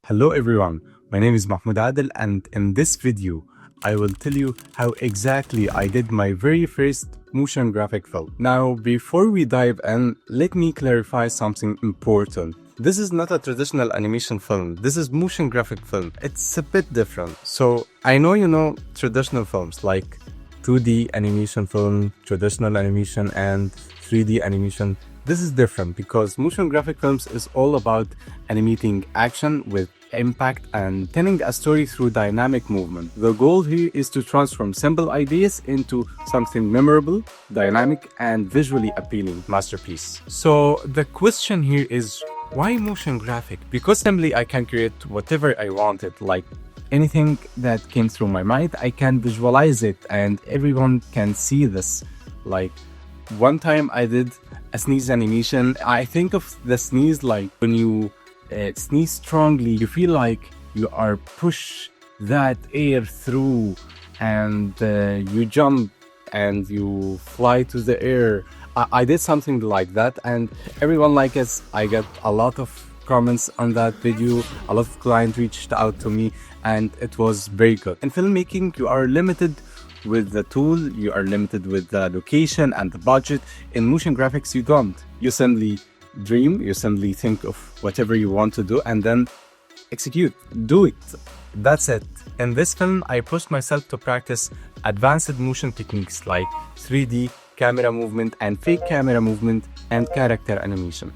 Hello everyone, my name is Mahmoud Adel, and in this video I will tell you how exactly I did my very first motion graphic film. Now before we dive in, let me clarify something important. This is not a traditional animation film, this is motion graphic film. It's a bit different. So I know you know traditional films like 2D animation film, traditional animation and 3D animation. This is different because motion graphic films is all about animating action with impact and telling a story through dynamic movement. The goal here is to transform simple ideas into something memorable, dynamic, and visually appealing masterpiece. So the question here is, why motion graphic? Because simply I can create whatever I wanted, like anything that came through my mind, I can visualize it and everyone can see this. Like one time I did a sneeze animation. I think of the sneeze like when you sneeze strongly, you feel like you are push that air through and you jump and you fly to the air. I did something like that and everyone liked it. I got a lot of comments on that video. A lot of clients reached out to me and it was very good. In filmmaking, you are limited with the tool, you are limited with the location and the budget. In motion graphics, you don't. You simply dream, you simply think of whatever you want to do and then execute, do it. That's it. In this film, I pushed myself to practice advanced motion techniques like 3D camera movement and fake camera movement and character animation.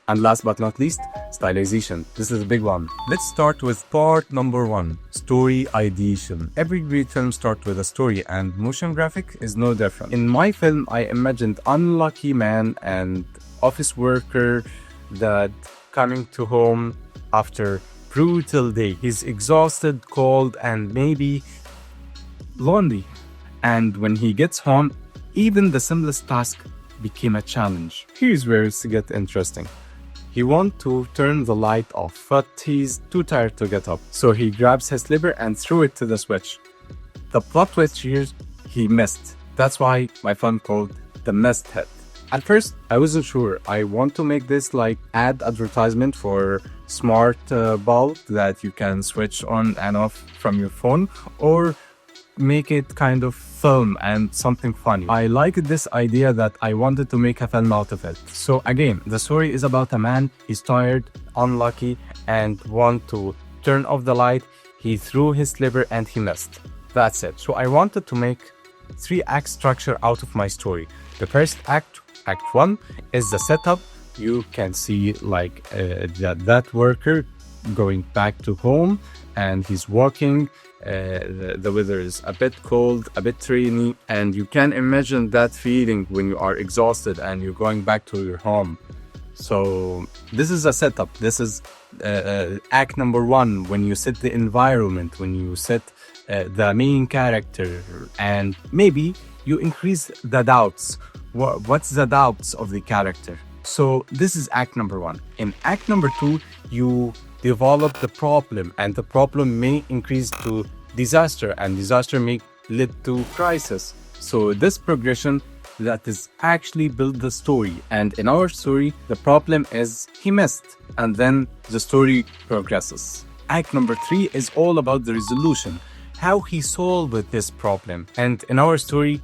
And last but not least, stylization. This is a big one. Let's start with part number 1, story ideation. Every great film starts with a story and motion graphic is no different. In my film, I imagined unlucky man and office worker that coming to home after brutal day. He's exhausted, cold, and maybe lonely. And when he gets home, even the simplest task became a challenge. Here's where it gets interesting. He wants to turn the light off, but he's too tired to get up. So he grabs his lever and threw it to the switch. The plot twist here, he missed. That's why my film called The Missed Hit. At first, I wasn't sure. I want to make this like ad advertisement for smart bulb that you can switch on and off from your phone, or make it kind of film and something funny. I liked this idea that I wanted to make a film out of it. So again, the story is about a man, he's tired, unlucky, and want to turn off the light. He threw his lever and he missed. That's it. So I wanted to make 3-act structure out of my story. The first act, Act 1, is the setup. You can see like that worker going back to home and he's walking. The weather is a bit cold, a bit rainy, and you can imagine that feeling when you are exhausted and you're going back to your home. So this is a setup. This is act number 1, when you set the environment, when you set the main character, and maybe you increase the doubts. What's the doubts of the character? So this is act number 1. In act number 2, you develop the problem, and the problem may increase to disaster, and disaster may lead to crisis. So this progression that is actually build the story. And in our story, the problem is he missed, and then the story progresses. Act number 3 is all about the resolution, how he solved this problem. And in our story,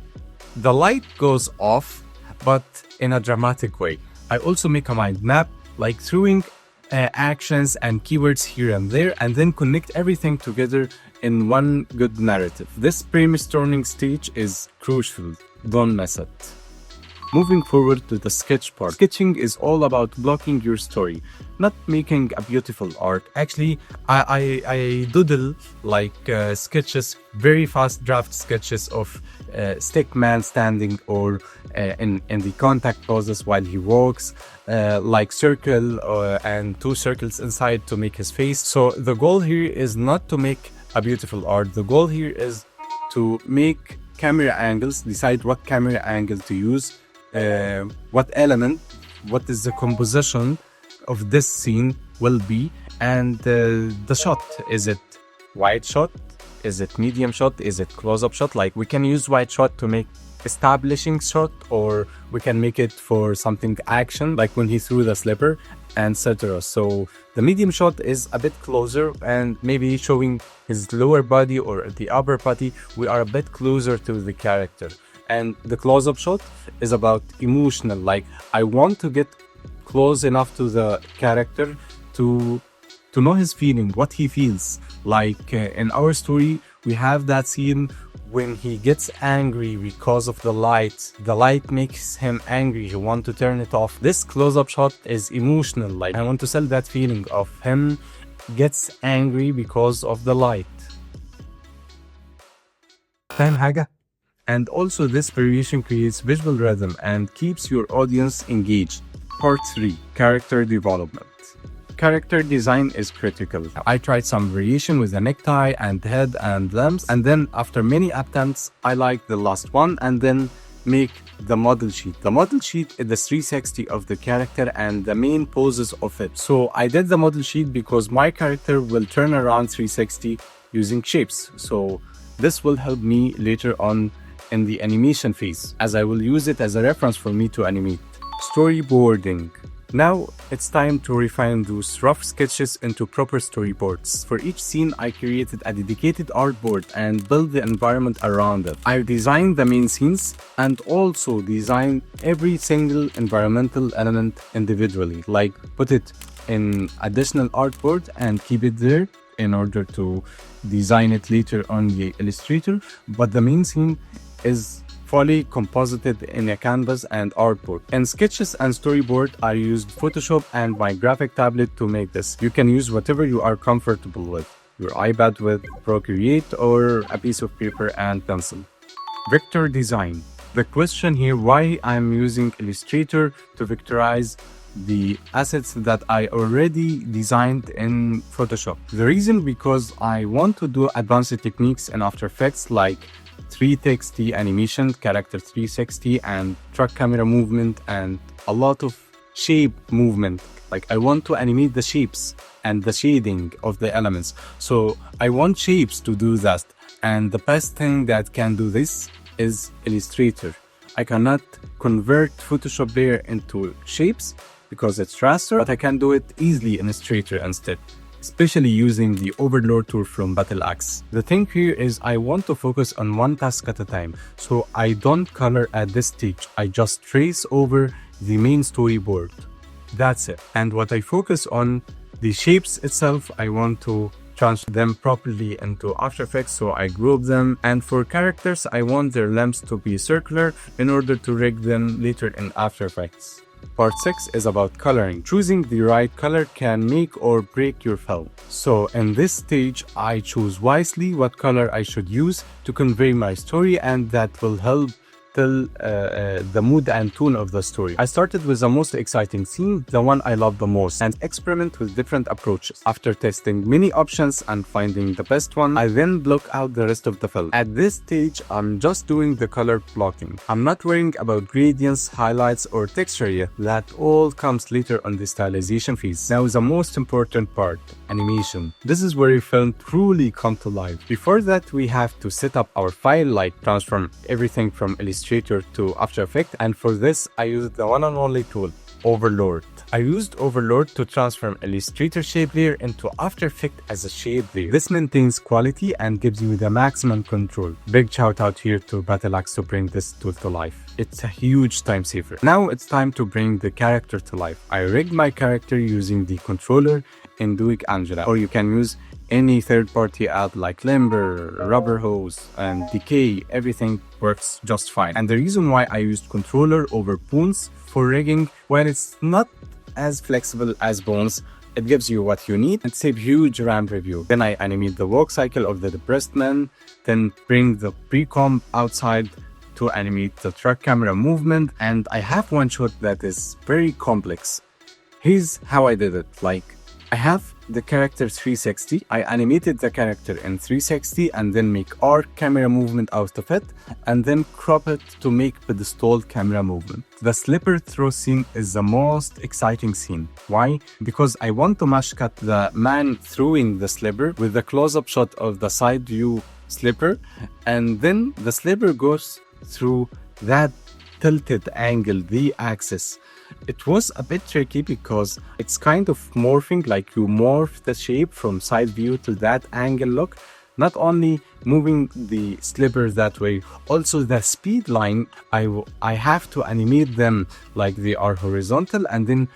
the light goes off, but in a dramatic way. I also make a mind map, like throwing actions and keywords here and there, and then connect everything together in one good narrative. This brainstorming stage is crucial. Don't miss it. Moving forward to the sketch part. Sketching is all about blocking your story, not making a beautiful art. Actually, I doodle like sketches, very fast draft sketches of stick man standing, or in the contact poses while he walks, like circle and 2 circles inside to make his face. So the goal here is not to make a beautiful art. The goal here is to make camera angles, decide what camera angle to use, what element, what is the composition of this scene will be, and the shot. Is it wide shot? Is it medium shot? Is it close-up shot? Like we can use wide shot to make establishing shot, or we can make it for something action, like when he threw the slipper, and etc. So the medium shot is a bit closer and maybe showing his lower body or the upper body. We are a bit closer to the character. And the close-up shot is about emotional, like I want to get close enough to the character to know his feeling, what he feels. Like in our story, we have that scene when he gets angry because of the light. The light makes him angry. He wants to turn it off. This close-up shot is emotional. Like I want to sell that feeling of him gets angry because of the light. فاهم حاجة؟ And also this variation creates visual rhythm and keeps your audience engaged. Part 3. Character development. Character design is critical. I tried some variation with a necktie and head and limbs, and then after many attempts, I like the last one and then make the model sheet. The model sheet is the 360 of the character and the main poses of it. So I did the model sheet because my character will turn around 360 using shapes. So this will help me later on in the animation phase, as I will use it as a reference for me to animate. Storyboarding. Now it's time to refine those rough sketches into proper storyboards. For each scene, I created a dedicated artboard and built the environment around it. I designed the main scenes and also designed every single environmental element individually, like put it in additional artboard and keep it there in order to design it later on the Illustrator. But the main scene is fully composited in a canvas and artboard. In sketches and storyboard, I used Photoshop and my graphic tablet to make this. You can use whatever you are comfortable with, your iPad with Procreate or a piece of paper and pencil. Vector design. The question here, why I'm using Illustrator to vectorize the assets that I already designed in Photoshop. The reason, because I want to do advanced techniques in After Effects like 360 animation, character 360, and truck camera movement, and a lot of shape movement. Like I want to animate the shapes and the shading of the elements. So I want shapes to do that. And the best thing that can do this is Illustrator. I cannot convert Photoshop layer into shapes because it's raster, but I can do it easily in Illustrator instead, especially using the Overlord tool from parallax. The thing here is I want to focus on one task at a time, so I don't color at this stage. I just trace over the main storyboard. That's it. And what I focus on, the shapes itself, I want to transfer them properly into After Effects, so I group them. And for characters, I want their limbs to be circular in order to rig them later in After Effects. Part 6 is about coloring. Choosing the right color can make or break your film. So in this stage, I choose wisely what color I should use to convey my story, and that will help tell the mood and tone of the story. I started with the most exciting scene, the one I love the most, and experiment with different approaches. After testing many options and finding the best one, I then block out the rest of the film. At this stage, I'm just doing the color blocking. I'm not worrying about gradients, highlights, or texture yet. That all comes later on the stylization phase. Now the most important part, animation. This is where your film truly comes to life. Before that, we have to set up our file, like transform everything from Illustrator to After Effects, and for this I used the one and only tool, Overlord. I used Overlord to transform Illustrator shape layer into After Effects as a shape layer. This maintains quality and gives you the maximum control. Big shout out here to parallax to bring this tool to life. It's a huge time saver. Now it's time to bring the character to life. I rigged my character using the controller in Duik Angela, or you can use any third-party app like Limber, Rubber Hose, and Decay. Everything works just fine. And the reason why I used controller over Bones for rigging, while it's not as flexible as Bones, it gives you what you need. It's a huge RAM review. Then I animate the walk cycle of the depressed man, then bring the pre-comp outside to animate the truck camera movement, and I have one shot that is very complex. Here's how I did it. Like, I have the character 360. I animated the character in 360 and then make arc camera movement out of it, and then crop it to make pedestal camera movement. The slipper throw scene is the most exciting scene. Why? Because I want to mash cut the man throwing the slipper with the close-up shot of the side view slipper, and then the slipper goes through that tilted angle, the axis. It was a bit tricky because it's kind of morphing, like you morph the shape from side view to that angle look. Not only moving the slipper that way, also the speed line, I have to animate them like they are horizontal and then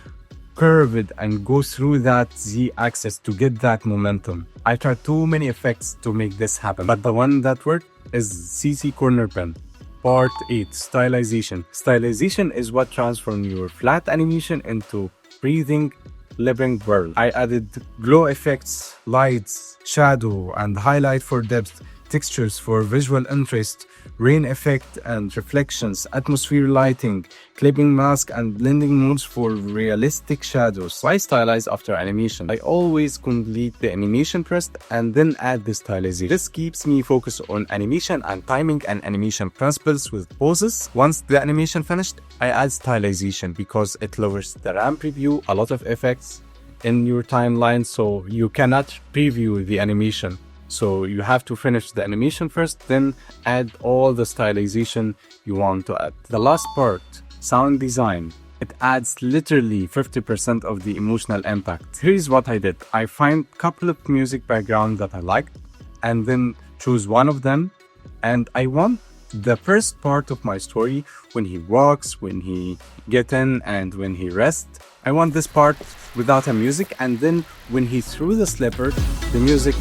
curve it and go through that z-axis to get that momentum. I tried too many effects to make this happen, but the one that worked is CC Corner Pen. Part 8. Stylization. Stylization is what transforms your flat animation into breathing, living world. I added glow effects, lights, shadow, and highlight for depth, textures for visual interest, rain effect and reflections, atmosphere lighting, clipping mask, and blending modes for realistic shadows. Why stylize after animation? I always complete the animation first and then add the stylization. This keeps me focused on animation and timing and animation principles with poses. Once the animation finished, I add stylization because it lowers the RAM preview, a lot of effects in your timeline, so you cannot preview the animation. So you have to finish the animation first, then add all the stylization you want to add. The last part, sound design. It adds literally 50% of the emotional impact. Here's what I did. I find a couple of music backgrounds that I liked and then choose one of them. And I want the first part of my story, when he walks, when he gets in, and when he rests. I want this part without a music, and then when he threw the slipper, the music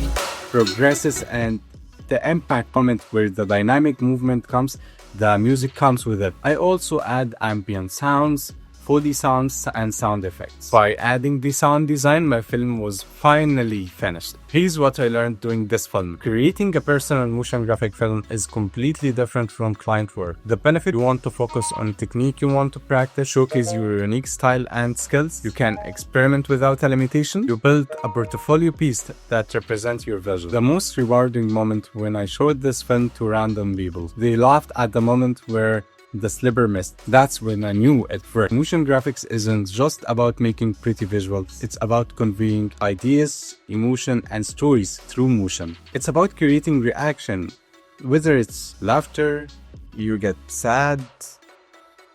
progresses and the impact moment where the dynamic movement comes, the music comes with it. I also add ambient sounds, Foley sounds, and sound effects. By adding the sound design, my film was finally finished. Here's what I learned doing this film. Creating a personal motion graphic film is completely different from client work. The benefit: you want to focus on technique you want to practice, showcase your unique style and skills. You can experiment without a limitation. You build a portfolio piece that represents your vision. The most rewarding moment when I showed this film to random people. They laughed at the moment where the slipper missed. That's when I knew it worked. Motion graphics isn't just about making pretty visuals. It's about conveying ideas, emotion, and stories through motion. It's about creating reaction, whether it's laughter, you get sad,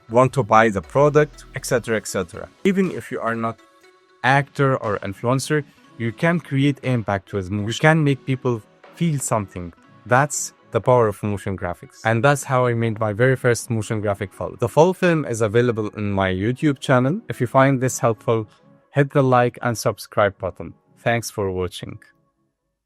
want to buy the product, etc., etc. Even if you are not actor or influencer, you can create impact with motion. You can make people feel something. That's the power of motion graphics. And that's how I made my very first motion graphic film. The full film is available in my YouTube channel. If you find this helpful, hit the like and subscribe button. Thanks for watching.